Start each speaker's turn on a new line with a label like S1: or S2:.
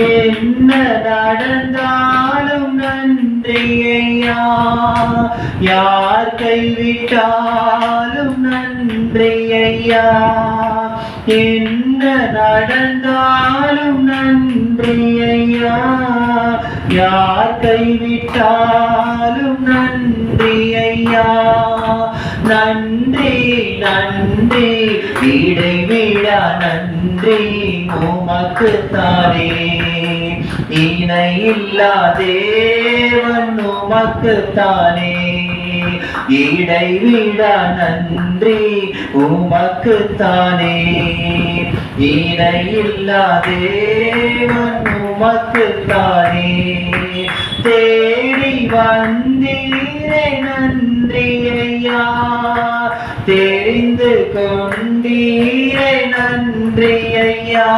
S1: என்ன நடந்தாலும் நன்றி ஐயா, யார் கைவிட்டாலும் நன்றி ஐயா, என்ன நடந்தாலும் நன்றி ஐயா, யார் கைவிட்டாலும் நன்றி ஐயா. நன்றி நன்றி இடைவிடா நன்றி உமக்குத்தானே, இணையில்லா தேவன் உமக்குத்தானே, இடைவிடா நன்றி உமக்குத்தானே, இணையில்லா தேவன் உமக்குத்தானே. தேடி வந்தீரே நன்றி ஐயா, தெரிந்து கொண்டீரே நன்றி ஐயா,